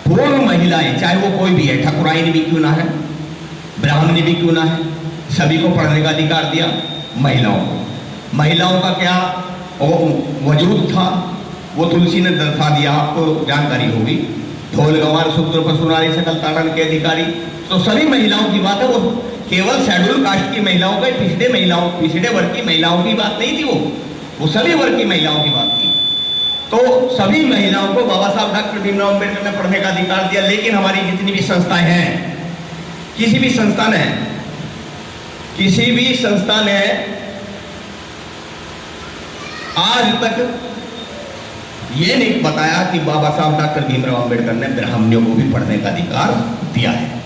पूर्ण महिलाएं, चाहे वो कोई भी है, ठाकुराइन भी क्यों ना है, ब्राह्मणी भी क्यों ना है, सभी को पढ़ने का अधिकार दिया। महिलाओं को, महिलाओं का क्या वजूद था वो तुलसी ने दर्शा दिया, आपको जानकारी होगी। ढोल गवार सूत्र पशु नारी सकल ताड़न के अधिकारी, तो सभी महिलाओं की बात है। वो केवल शेड्यूल कास्ट की महिलाओं का, पिछड़े वर्ग की महिलाओं की बात नहीं थी, वो सभी वर्ग की महिलाओं की बात थी। तो सभी महिलाओं को बाबा साहब डॉक्टर भीमराव अम्बेडकर ने पढ़ने का अधिकार दिया। लेकिन हमारी जितनी भी संस्थाएं हैं, किसी भी संस्था ने आज तक ये नहीं बताया कि बाबा साहब डॉक्टर भीमराव अम्बेडकर ने ब्राह्मणियों को भी पढ़ने का अधिकार दिया है।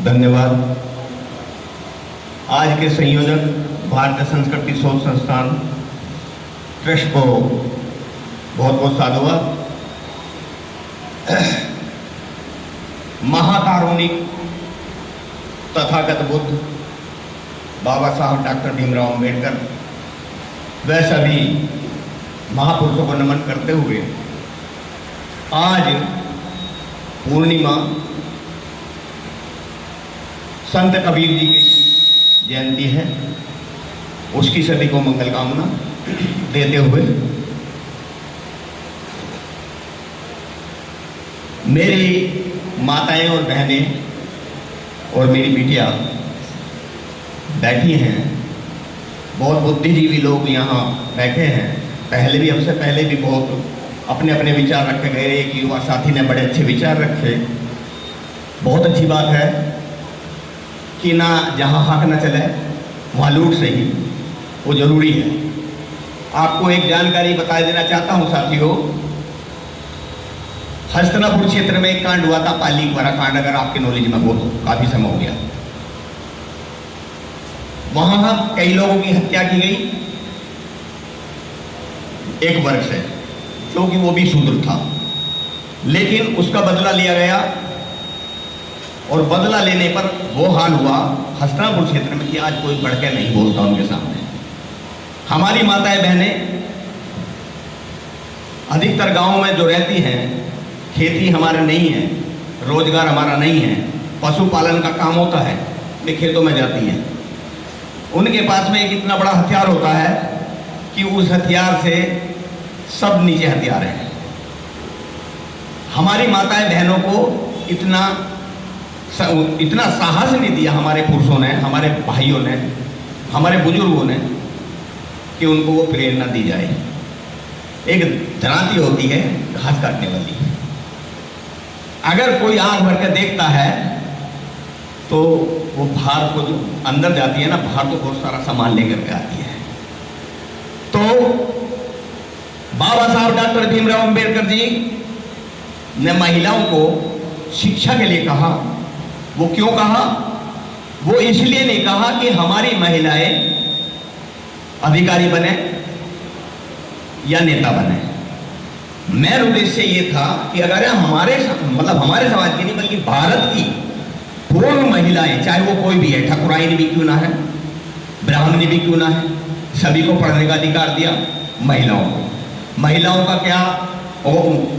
धन्यवाद। आज के संयोजक भारतीय संस्कृति शोध संस्थान ट्रस्ट को बहुत बहुत साधुवाद। महाकारुणिक तथागत बुद्ध बाबा साहब डॉक्टर भीमराव अम्बेडकर व सभी महापुरुषों को नमन करते हुए आज पूर्णिमा संत कबीर जी की जयंती है, उसकी सभी को मंगल कामना देते हुए मेरी माताएं और बहनें और मेरी बिटिया बैठी हैं। बहुत बुद्धिजीवी लोग यहाँ बैठे हैं। पहले भी, हमसे पहले भी बहुत अपने अपने विचार रखे गए। एक युवा साथी ने बड़े अच्छे विचार रखे। बहुत अच्छी बात है कि ना जहाँ हक न चले वहाँ लूट सही, वो जरूरी है। आपको एक जानकारी बता देना चाहता हूँ साथियों, हस्तिनापुर क्षेत्र में एक कांड हुआ था, पाली वाला कांड, अगर आपके नॉलेज में हो तो। काफी समय हो गया। वहां कई लोगों की हत्या की गई एक वर्ग से, क्योंकि वो भी शूद्र था, लेकिन उसका बदला लिया गया। और बदला लेने पर वो हाल हुआ हस्तिनापुर क्षेत्र में कि आज कोई बढ़ के नहीं बोलता उनके सामने। हमारी माताएं बहनें अधिकतर गांवों में जो रहती हैं, खेती हमारे नहीं है, रोजगार हमारा नहीं है, पशुपालन का काम होता है, वे खेतों में जाती हैं। उनके पास में एक इतना बड़ा हथियार होता है कि उस हथियार से सब नीचे हथियार हैं। हमारी माताएं बहनों को इतना साहस नहीं दिया हमारे पुरुषों ने, हमारे भाइयों ने, हमारे बुजुर्गों ने, कि उनको वो प्रेरणा दी जाए। एक धराती होती है घास काटने वाली, अगर कोई आंख भर के देखता है तो वो बाहर को जो अंदर जाती है ना, बाहर तो बहुत सारा सामान लेकर के आती है। तो बाबा साहब डॉक्टर भीमराव अम्बेडकर जी ने महिलाओं को शिक्षा के लिए कहा। वो क्यों कहा? वो इसलिए नहीं कहा कि हमारी महिलाएं अधिकारी बने या नेता बने। मेन उद्देश्य ये था कि अगर हमारे समाज की नहीं बल्कि भारत की पूर्ण महिलाएं, चाहे वो कोई भी है, ठाकुराइन भी क्यों ना है, ब्राह्मणी भी क्यों ना है, सभी को पढ़ने का अधिकार दिया। महिलाओं को, महिलाओं का क्या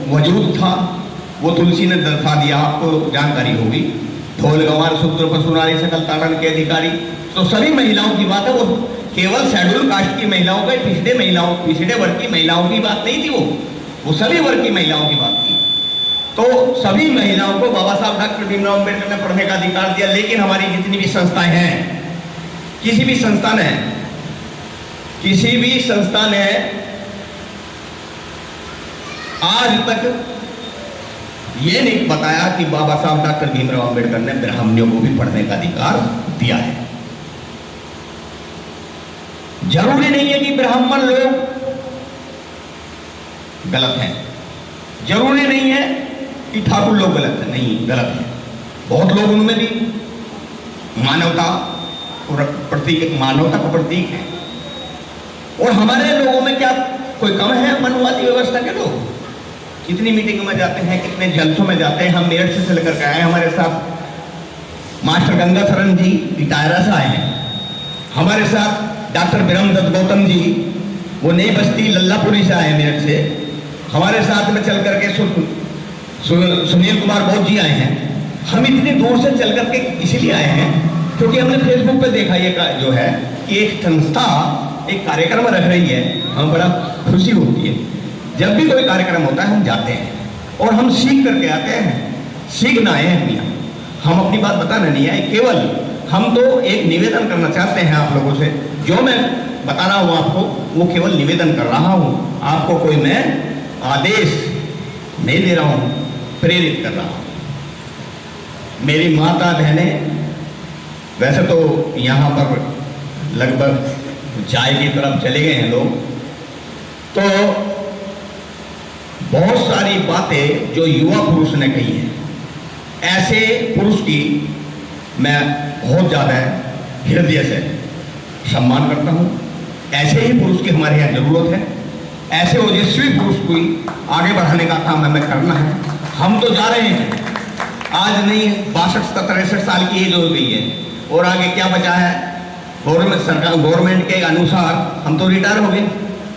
वजूद था वो तुलसी ने दर्शा दिया, आपको जानकारी होगी। ढोल गवार सूत्र पशु नारी सकल ताड़न के अधिकारी, तो सभी महिलाओं की बात है। वो केवल शेड्यूल कास्ट की महिलाओं का, पिछड़े वर्ग की महिलाओं की बात नहीं थी, वो सभी वर्ग की महिलाओं की बात थी। तो सभी महिलाओं को बाबा साहब डॉक्टर भीमराव अम्बेडकर ने पढ़ने का अधिकार दिया। लेकिन हमारी जितनी भी संस्थाएं हैं, किसी भी संस्था ने आज तक ये नहीं बताया कि बाबा साहब डॉक्टर भीमराव अम्बेडकर ने ब्राह्मणियों को भी पढ़ने का अधिकार दिया है। जरूरी नहीं है कि ब्राह्मण लोग गलत हैं, जरूरी नहीं है कि ठाकुर लोग गलत है, नहीं, गलत है। बहुत लोग उनमें भी मानवता का प्रतीक है। और हमारे लोगों में क्या कोई कम है मनुवादी व्यवस्था के लोग? कितनी मीटिंग में जाते हैं, कितने जलसों में जाते हैं। हम मेरठ से लेकर के आए, हमारे साथ मास्टर गंगाशरण जी इटायरा से आए हैं। हमारे साथ डॉक्टर ब्रह्मदत्त गौतम जी, वो नई बस्ती लल्लापुरी से आए मेरठ से। हमारे साथ में चल करके सुनील कुमार बोध जी आए हैं। हम इतनी दूर से चल करके इसीलिए आए हैं क्योंकि हमने फेसबुक पे देखा ये जो है कि एक संस्था एक कार्यक्रम रख रही है। हमें बड़ा खुशी होती है जब भी कोई कार्यक्रम होता है, हम जाते हैं और हम सीख करके आते हैं। सीखना आए हैं हम यहाँ, हम अपनी बात बताना नहीं आए, केवल हम तो एक निवेदन करना चाहते हैं आप लोगों से। जो मैं बता रहा हूँ आपको, वो केवल निवेदन कर रहा हूँ, आपको कोई मैं आदेश नहीं दे रहा हूँ, प्रेरित कर रहा हूँ। मेरी माता बहनें, वैसे तो यहाँ पर लगभग चाय की तरफ चले गए हैं लोग, तो बहुत सारी बातें जो युवा पुरुष ने कही हैं, ऐसे पुरुष की मैं बहुत ज़्यादा हृदय से सम्मान करता हूँ। ऐसे ही पुरुष की हमारे यहाँ जरूरत है। ऐसे ओजस्वी पुरुष को आगे बढ़ाने का काम हमें करना है। हम तो जा रहे हैं, आज नहीं 62-63 साल की एज हो गई है और आगे क्या बचा है। गवर्नमेंट के अनुसार हम तो रिटायर हो गए,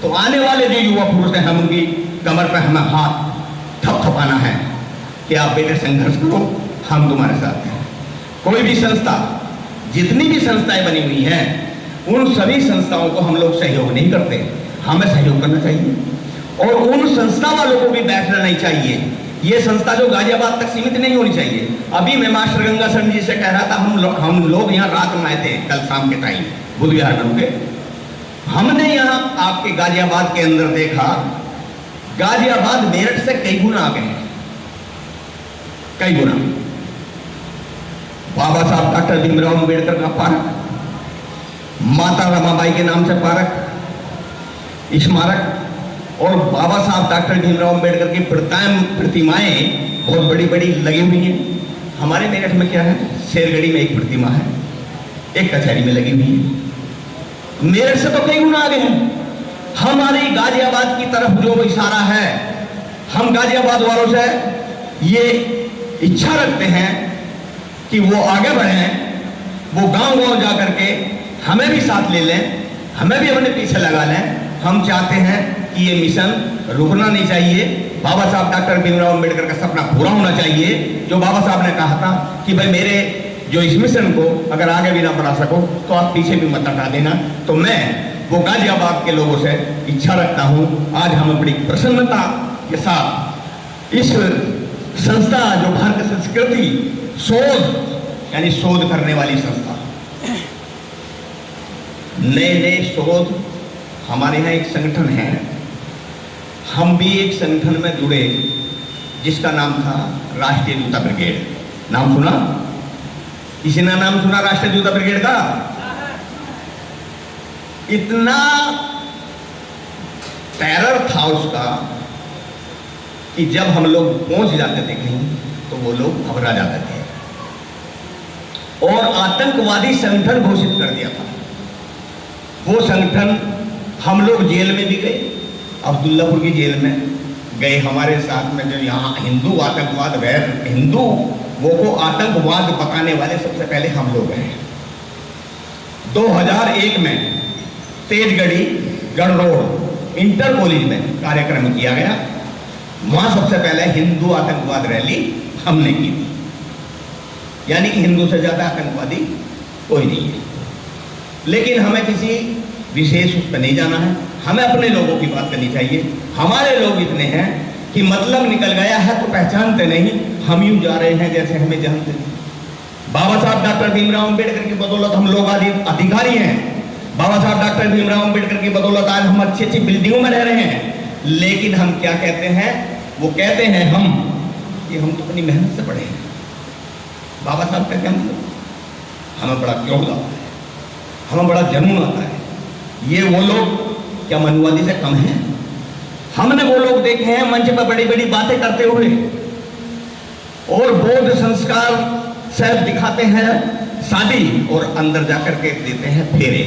तो आने वाले जो युवा पुरुष हैं, हम उनकी कमर पर हमें हाथ थपथपाना है कि आप बेटे संघर्ष करो, हम तुम्हारे साथ हैं। कोई भी संस्था, जितनी भी संस्थाएं बनी हुई हैं, उन सभी संस्थाओं को हम लोग सहयोग नहीं करते, हमें सहयोग करना चाहिए और उन संस्था वालों को भी बैठना नहीं चाहिए। ये संस्था जो गाजियाबाद तक सीमित नहीं होनी चाहिए। अभी मैं मास्टर गंगाशरण जी से कह रहा था, हम लोग यहाँ रात में आए थे कल शाम के टाइम बुद्ध विहार में रुके। हमने यहाँ आपके गाजियाबाद के अंदर देखा, गाजियाबाद मेरठ से कई गुना आगे है, कई गुना। बाबा साहब डॉक्टर भीमराव अम्बेडकर का पार्क, माता रमाबाई के नाम से पार्क, स्मारक और बाबा साहब डॉक्टर भीमराव अम्बेडकर की प्रतिमाएं बहुत बड़ी बड़ी लगी हुई हैं। हमारे मेरठ में क्या है, शेरगढ़ी में एक प्रतिमा है, एक कचहरी में लगी हुई है। मेरठ से तो कई गुना आगे हैं। हमारी गाजियाबाद की तरफ जो इशारा है, हम गाजियाबाद वालों से ये इच्छा रखते हैं कि वो आगे बढ़ें, वो गांव गांव जा करके हमें भी साथ ले लें, हमें भी अपने पीछे लगा लें। हम चाहते हैं कि ये मिशन रुकना नहीं चाहिए। बाबा साहब डॉक्टर भीमराव अम्बेडकर का सपना पूरा होना चाहिए। जो बाबा साहब ने कहा था कि भाई मेरे जो इस मिशन को अगर आगे भी ना बढ़ा सको तो आप पीछे भी मत हटा देना। तो मैं वो गाजियाबाद के लोगों से इच्छा रखता हूँ। आज हम बड़ी प्रसन्नता के साथ इस संस्था जो भारत संस्कृति शोध यानी शोध करने वाली संस्था, नए नए शोध, हमारे यहाँ एक संगठन है, हम भी एक संगठन में जुड़े जिसका नाम था राष्ट्रीय जूता ब्रिगेड। नाम सुना? किसी ने नाम सुना राष्ट्रीय जूता ब्रिगेड का? इतना टेरर था उसका कि जब हम लोग पहुंच जाते थे कहीं तो वो लोग घबरा जाते थे और आतंकवादी संगठन घोषित कर दिया था। वो संगठन, हम लोग जेल में भी गए, अब्दुल्लापुर की जेल में गए। हमारे साथ में जो यहाँ हिंदू आतंकवाद, गैर हिंदू वो को आतंकवाद बताने वाले सबसे पहले हम लोग हैं। 2001 में तेजगढ़ी गढ़ रोड इंटर कॉलेज में कार्यक्रम किया गया। वहां सबसे पहले हिंदू आतंकवाद रैली हमने की थी। यानी कि हिंदू से ज्यादा आतंकवादी कोई नहीं है। लेकिन हमें किसी विशेष उस पर नहीं जाना है, हमें अपने लोगों की बात करनी चाहिए। हमारे लोग इतने हैं कि मतलब निकल गया है तो पहचानते नहीं, हम यूं जा रहे हैं जैसे हमें जानते नहीं। बाबा साहब डॉक्टर भीमराव अम्बेडकर की बदौलत हम लोग अधिकारी हैं। बाबा साहब डॉक्टर भीमराव अम्बेडकर की बदौलत आज हम अच्छी अच्छी बिल्डिंगों में रह रहे हैं। लेकिन हम क्या कहते हैं, वो कहते हैं हम कि हम तो अपनी मेहनत से पढ़े हैं। बाबा साहब का क्या मतलब? हमें बड़ा क्यों आता है, हमें बड़ा जुनून आता है। ये वो लोग क्या मनुवादी से कम हैं? हमने वो लोग देखे हैं मंच पर बड़ी बड़ी बातें करते हुए और बौद्ध संस्कार से दिखाते हैं शादी और अंदर जाकर के देते हैं फेरे।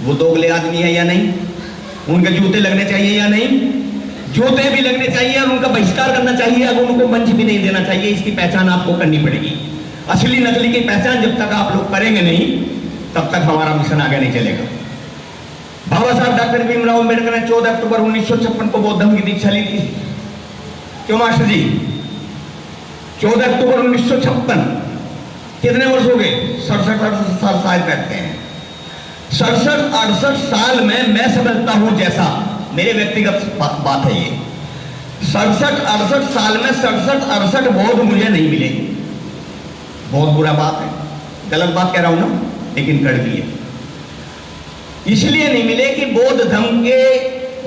वो दोगले आदमी है या नहीं? उनके जूते लगने चाहिए या नहीं? जूते भी लगने चाहिए और उनका बहिष्कार करना चाहिए, अगर उनको मंच भी नहीं देना चाहिए। इसकी पहचान आपको करनी पड़ेगी। असली नकली की पहचान जब तक आप लोग करेंगे नहीं, तब तक हमारा मिशन आगे नहीं चलेगा। बाबा साहब डॉक्टर भीमराव अम्बेडकर ने 14 अक्टूबर 1956 को बौद्ध धर्म की दीक्षा ली थी। क्यों मास्टर जी? 14 अक्टूबर 1956, कितने वर्ष हो गए? 67-68 साल शायद कहते हैं। 67-68 साल में मैं समझता हूं, जैसा मेरे व्यक्तिगत बात है ये, 67-68 साल में 67-68 बौद्ध मुझे नहीं मिले। बहुत बुरा बात है, गलत बात कह रहा हूं ना, लेकिन कड़वी है। इसलिए नहीं मिले कि बौद्ध धर्म के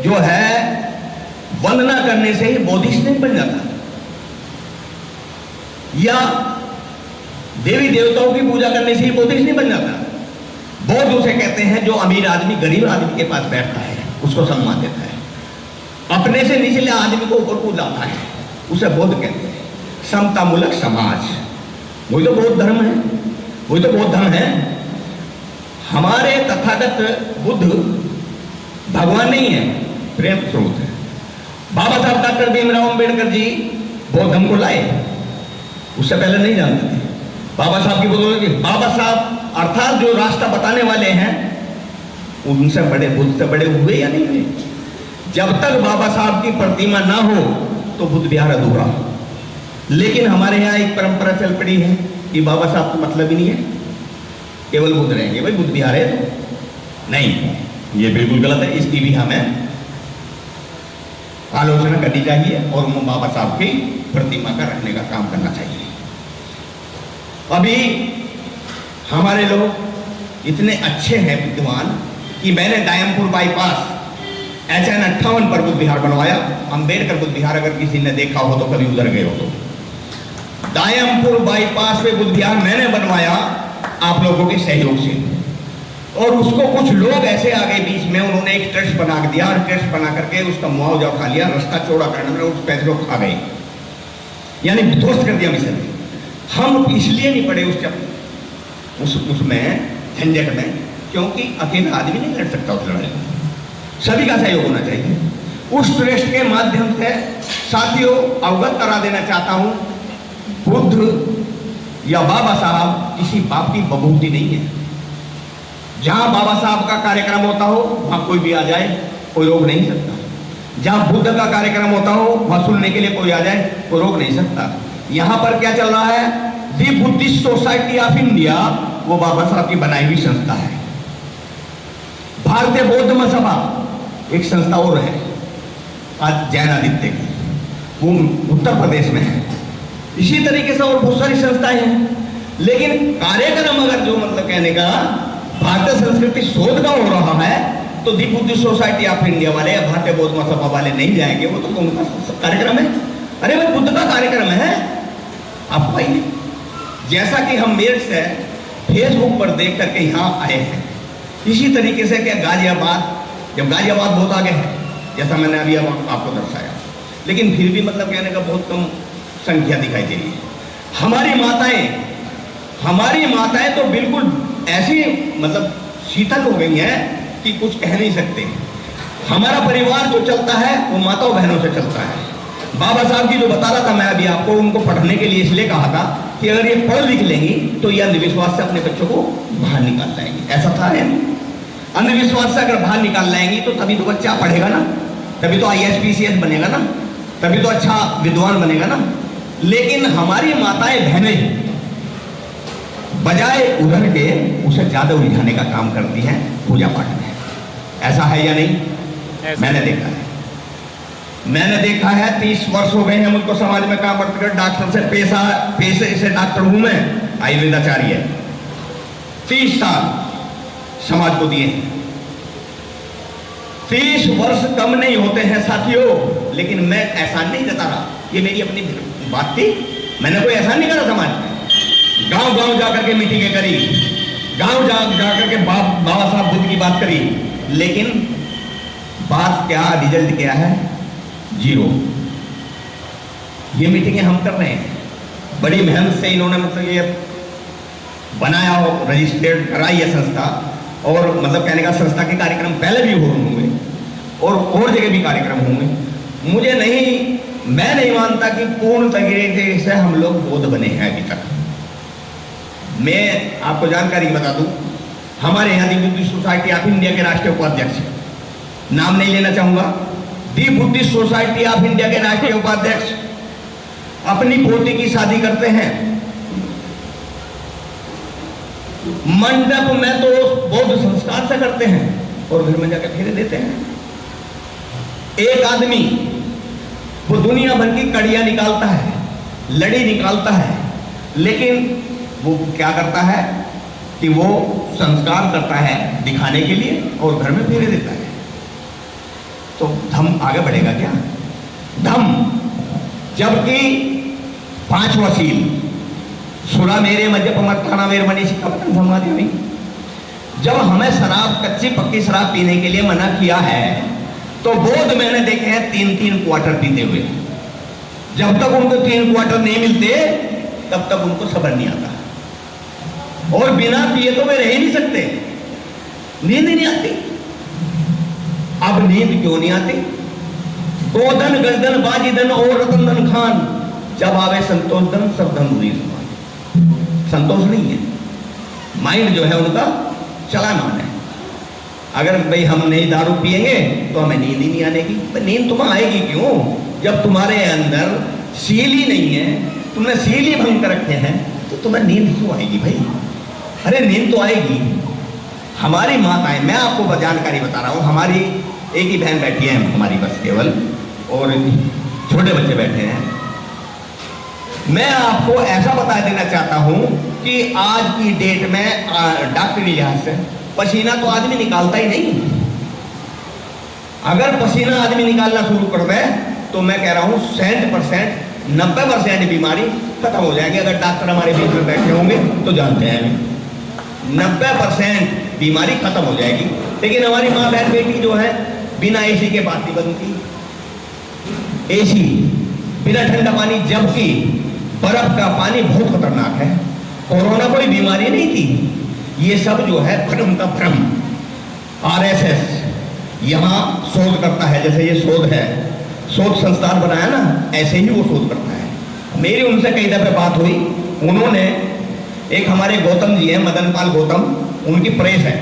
जो है वंदना करने से ही बौद्धिस्ट नहीं बन जाता, या देवी देवताओं की पूजा करने से ही बौद्धिस्ट नहीं बन जाता। बौद्ध उसे कहते हैं जो अमीर आदमी गरीब आदमी के पास बैठता है, उसको सम्मान देता है, अपने से निचले आदमी को ऊपर को लाता है, उसे बौद्ध कहते हैं। समतामूलक समाज, वही तो बौद्ध धर्म है, वही तो बौद्ध धर्म है। हमारे तथागत बुद्ध भगवान नहीं है, प्रेम स्रोत है। बाबा साहब डॉक्टर भीमराव अम्बेडकर जी बौद्ध धर्म को लाए, उससे पहले नहीं जानते थे। बाबा साहब की बोलोगे, बाबा साहब अर्थात जो रास्ता बताने वाले हैं, उनसे बड़े, बुद्ध से बड़े हुए या नहीं हुए? जब तक बाबा साहब की प्रतिमा ना हो तो बुद्ध विहार अधूरा। लेकिन हमारे यहाँ एक परंपरा चल पड़ी है कि बाबा साहब का मतलब ही नहीं है, केवल बुद्ध रहेंगे। भाई बुद्ध विहार है तो नहीं, ये बिल्कुल गलत है। इसकी भी हमें आलोचना करनी चाहिए और बाबा साहब की प्रतिमा का रखने का काम करना चाहिए। अभी हमारे लोग इतने अच्छे हैं विद्वान कि मैंने दायमपुर बाईपास SN 58 पर बुद्ध विहार बनवाया। अंबेडकर बुद्ध विहार अगर किसी ने देखा हो तो कभी उधर गए हो तो, दायमपुर बाईपास पे बुद्ध विहार मैंने बनवाया आप लोगों के सहयोग से। और उसको कुछ लोग ऐसे आ गए बीच में, उन्होंने एक ट्रस्ट बना दिया और ट्रस्ट बना करके उसका मुआवजा उठा लिया, रास्ता चौड़ा करने में उस पैसे को खा गए, यानी ध्वस्त कर दिया मिशन। हम इसलिए नहीं पड़े उसमें झंझट में, क्योंकि अकेला आदमी नहीं लड़ सकता उस लड़ाई में, सभी का सहयोग होना चाहिए। उस ट्रस्ट के माध्यम से साथियों अवगत करा देना चाहता हूं, बुद्ध या बाबा साहब किसी बाप की बबूती नहीं है। जहां बाबा साहब का कार्यक्रम होता हो वहां कोई भी आ जाए, कोई रोक नहीं सकता। जहां बुद्ध का कार्यक्रम होता हो वहां सुनने के लिए कोई आ जाए, कोई रोक नहीं सकता। यहां पर क्या चल रहा है? दी बुद्धिस्ट सोसाइटी ऑफ इंडिया, वो बाबा साहब की बनाई हुई संस्था है। भारतीय बौद्ध महासभा एक संस्था और है, आज जैन आदित्य की, वो उत्तर प्रदेश में है। इसी तरीके से और बहुत सारी संस्थाएं हैं। लेकिन कार्यक्रम अगर जो मतलब कहने का भारतीय संस्कृति शोध का हो रहा है तो दी बुद्धिस्ट सोसाइटी ऑफ इंडिया वाले या भारतीय बौद्ध महासभा वाले नहीं जाएंगे, वो तो उनका कार्यक्रम है। अरे भाई बुद्ध का कार्यक्रम है, आप भाई जैसा कि हम मेरठ से फेसबुक पर देख करके यहाँ आए हैं, इसी तरीके से क्या गाजियाबाद, जब गाजियाबाद बहुत आगे है जैसा मैंने अभी आपको दर्शाया, लेकिन फिर भी मतलब कहने का बहुत कम संख्या दिखाई दे रही है। हमारी माताएं तो बिल्कुल ऐसी मतलब शीतल हो गई हैं कि कुछ कह नहीं सकते। हमारा परिवार जो चलता है वो माताओं बहनों से चलता है। बाबा साहब की जो बता रहा था मैं अभी आपको, उनको पढ़ने के लिए इसलिए कहा था कि अगर ये पढ़ लिख लेंगी तो ये अंधविश्वास से अपने बच्चों को बाहर निकाल लाएंगी। ऐसा था है, अंधविश्वास से अगर बाहर निकाल लाएंगी तो तभी तो बच्चा पढ़ेगा ना, तभी तो IAS PCS बनेगा ना, तभी तो अच्छा विद्वान बनेगा ना। लेकिन हमारी माताएं बहनें बजाय उधर के उसे ज्यादा उलझाने का काम करती हैं पूजा पाठ में। ऐसा है या नहीं? मैंने देखा है 30 वर्ष हो गए हैं मुझको समाज में काम करते कर। डॉक्टर से पेशे से डॉक्टर हूं मैं, आयुर्वेदाचार्य, 30 साल समाज को दिए। 30 वर्ष कम नहीं होते हैं साथियों, लेकिन मैं एहसान नहीं जता रहा, ये मेरी अपनी बात थी, मैंने कोई एहसान नहीं करा समाज में। गांव जाकर के मीटिंगें करी, गांव जाकर के बाबा साहब बुद्ध की बात करी, लेकिन बात क्या, रिजल्ट क्या है? 0। ये मीटिंगें हम कर रहे हैं, बड़ी मेहनत से इन्होंने मतलब ये बनाया हो, रजिस्टर्ड कराई है संस्था, और मतलब कहने का संस्था के कार्यक्रम पहले भी होंगे और जगह भी कार्यक्रम होंगे। मैं नहीं मानता कि पूर्ण तरीके से हम लोग बौद्ध बने हैं अभी तक। मैं आपको जानकारी बता दूं, हमारे यहाँ दी बुद्धिस्ट सोसाइटी ऑफ इंडिया के राष्ट्रीय उपाध्यक्ष, नाम नहीं लेना चाहूंगा, दी बुद्धिस्ट सोसाइटी ऑफ इंडिया के राष्ट्रीय उपाध्यक्ष अपनी पोती की शादी करते हैं, मंडप में तो बौद्ध संस्कार से करते हैं और घर में जाकर फेरे देते हैं। एक आदमी वो दुनिया भर की कड़ियां निकालता है, लड़ी निकालता है, लेकिन वो क्या करता है कि वो संस्कार करता है दिखाने के लिए और घर में फेरे देता है। तो धम्म आगे बढ़ेगा क्या? धम्म, जबकि पांचवा सील सुरा मेरे मजप मत्थाना मेरे मनीषी का पतन समाधि हुई। जब हमें शराब, कच्ची पक्की शराब पीने के लिए मना किया है, तो बौद्ध मैंने देखे हैं 3-3 क्वार्टर पीते हुए। जब तक उनको 3 क्वार्टर नहीं मिलते तब तक उनको सब्र नहीं आता, और बिना पिए तो वे रह ही नहीं सकते, नींद नहीं आती। अब नींद क्यों नहीं आती? गोधन गजधन बाजीधन और रतन धन खान, जब आवे संतोष धन सब धन बुरी समान। संतोष नहीं है, माइंड जो है उनका चलामान है। अगर भाई हम नहीं दारू पिएंगे तो हमें नींद ही नहीं आने की। नींद तुम्हें आएगी क्यों जब तुम्हारे अंदर सील ही नहीं है, तुमने सील ही भंग कर रखे हैं, तो तुम्हें नींद क्यों आएगी भाई? अरे नींद तो आएगी। हमारी माताएं, मैं आपको जानकारी बता रहा हूं, हमारी एक ही बहन बैठी है हमारी बस केवल, और छोटे बच्चे बैठे हैं। मैं आपको ऐसा बता देना चाहता हूं कि आज की डेट में डॉक्टरी लिहाज से पसीना तो आदमी निकालता ही नहीं। अगर पसीना आदमी निकालना शुरू कर दे तो मैं कह रहा हूं 100%, 90% बीमारी खत्म हो जाएगी। अगर डॉक्टर हमारे बीच में बैठे होंगे तो जानते हैं, 90% बीमारी खत्म हो जाएगी। लेकिन हमारी माँ बहन बेटी जो है बिना एसी के बात नहीं बनती, एसी बिना ठंडा पानी, जबकि बर्फ का पानी बहुत खतरनाक है। कोरोना कोई बीमारी नहीं थी, ये सब जो है भ्रम का भ्रम। आरएसएस यहां शोध करता है, जैसे ये शोध है, शोध संस्थान बनाया ना, ऐसे ही वो शोध करता है। मेरी उनसे कई दफे बात हुई, उन्होंने, एक हमारे गौतम जी हैं, मदन पाल गौतम, उनकी प्रेस है।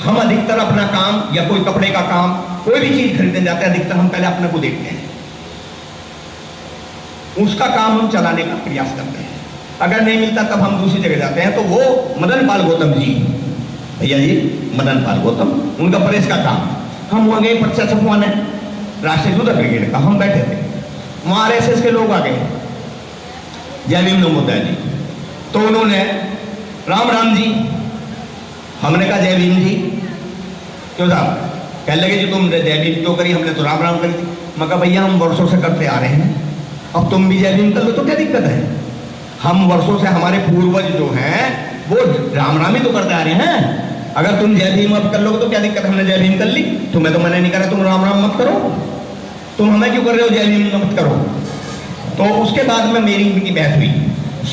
हम अधिकतर अपना काम या कोई कपड़े का काम, कोई भी चीज खरीदने जाते हैं, अधिकतर हम पहले अपने को देखते हैं, उसका काम हम चलाने का प्रयास करते हैं। अगर नहीं मिलता तब हम दूसरी जगह जाते हैं। तो वो मदन पाल गौतम जी, भैया जी मदन पाल गौतम, उनका प्रेस का काम। हम वहां गए पर्चा छपवाने, राष्ट्रीय युद्ध ब्रिगेड का, हम बैठे थे, वहां आरएसएस के लोग आ गए, जय भीम नमोदय जी। तो उन्होंने राम राम जी, हमने कहा जय भीम जी। क्यों साहब? कहने लगे जी तुम जय भीम क्यों करी? हमने तो राम राम करी थी। मैं कहा भैया हम वर्षों से करते आ रहे हैं, अब तुम भी जय भीम कर लो तो क्या दिक्कत है? हम वर्षों से, हमारे पूर्वज जो हैं वो राम राम ही तो करते आ रहे हैं। अगर तुम जय भीम अब कर लोगे तो क्या दिक्कत? हमने जय भीम कर ली, तुम्हें तो मैंने नहीं करा तुम राम राम मत करो, तुम हमें क्यों कर रहे हो जय भीम मत करो? तो उसके बाद में मेरी उनकी बहस हुई,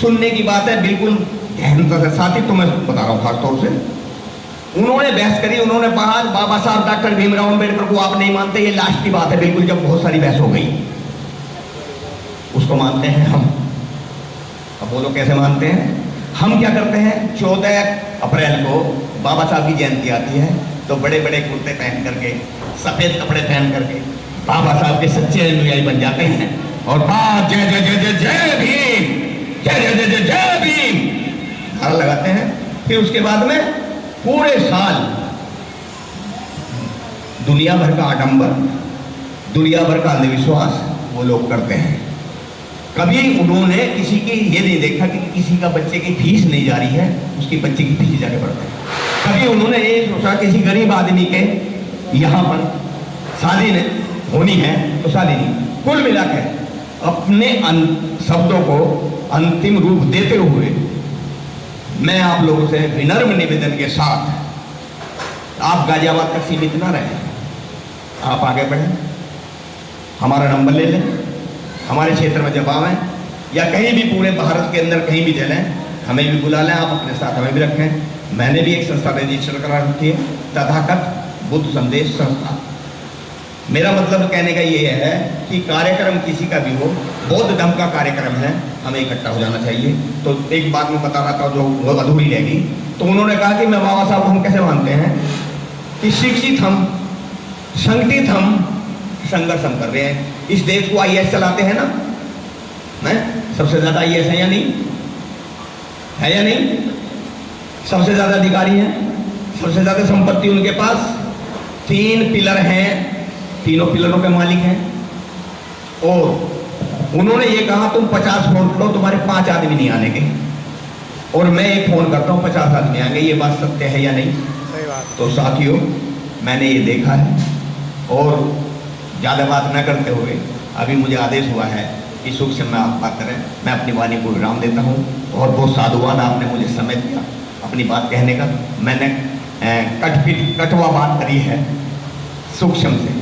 सुनने की बात है, बिल्कुल गहनता से, साथ ही तुम्हें बता रहा हूँ खासतौर से, उन्होंने बहस करी। उन्होंने कहा बाबा साहब डॉक्टर भीमराव अम्बेडकर को आप नहीं मानते, ये लास्ट की बात है बिल्कुल, जब बहुत सारी बहस हो गई। उसको मानते हैं हम। अब बोलो कैसे मानते हैं? हम क्या करते हैं, 14 अप्रैल को बाबा साहब की जयंती आती है तो बड़े बड़े कुर्ते पहन करके, सफेद कपड़े पहन करके बाबा साहब के सच्चे अनुयायी बन जाते हैं और जय जय जय जय जय भीम, जय जय जय जय जय भीम नारा लगाते हैं। फिर उसके बाद में पूरे साल दुनिया भर का आडंबर, दुनिया भर का अंधविश्वास वो लोग करते हैं। कभी उन्होंने किसी की ये नहीं देखा कि किसी का बच्चे की फीस नहीं जा रही है, उसकी बच्चे की फीस जाके पड़ते हैं। कभी उन्होंने ये सोचा किसी गरीब आदमी के यहाँ पर शादी होनी है तो शादी नहीं। कुल मिलाकर अपने शब्दों को अंतिम रूप देते हुए मैं आप लोगों से विनम्र निवेदन के साथ, आप गाजियाबाद तक सीमित ना रहे, आप आगे बढ़ें, हमारा नंबर ले लें, हमारे क्षेत्र में जब आवें या कहीं भी पूरे भारत के अंदर कहीं भी चलें, हमें भी बुला लें, आप अपने साथ हमें भी रखें। मैंने भी एक संस्था रजिस्टर करा रखी है, तथाकथ बुद्ध संदेश संस्था। मेरा मतलब कहने का ये है कि कार्यक्रम किसी का भी हो, बौद्ध धर्म का कार्यक्रम है, हमें इकट्ठा हो जाना चाहिए। तो एक बात मैं बता रहा था जो वो अधूरी रहेगी। तो उन्होंने कहा कि मैं बाबा साहब को हम कैसे मानते हैं कि शिक्षित हम, संगठित हम, संघर्ष हम कर रहे हैं। इस देश को आईएएस चलाते हैं ना, मैं सबसे ज्यादा आईएएस है या नहीं है, या नहीं? सबसे ज्यादा अधिकारी हैं, सबसे ज्यादा संपत्ति उनके पास, 3 पिलर हैं, तीनों पिलरों के मालिक हैं। और उन्होंने ये कहा तुम 50 वोट लो, तुम्हारे 5 आदमी नहीं आने के, और मैं एक फोन करता हूँ 50 आदमी आएंगे। ये बात सत्य है या नहीं? सही बात। तो साथियों, मैंने ये देखा है, और ज़्यादा बात न करते हुए अभी मुझे आदेश हुआ है कि सूक्ष्म में आप बात करें। मैं अपनी वाणी को विराम देता हूँ, और बहुत साधुवाद आपने मुझे समय दिया अपनी बात कहने का। मैंने कटवा बात करी है सूक्ष्म से।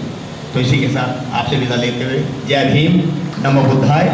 तो इसी के साथ आपसे विदा लेते हुए जय भीम, नमो बुद्धाय।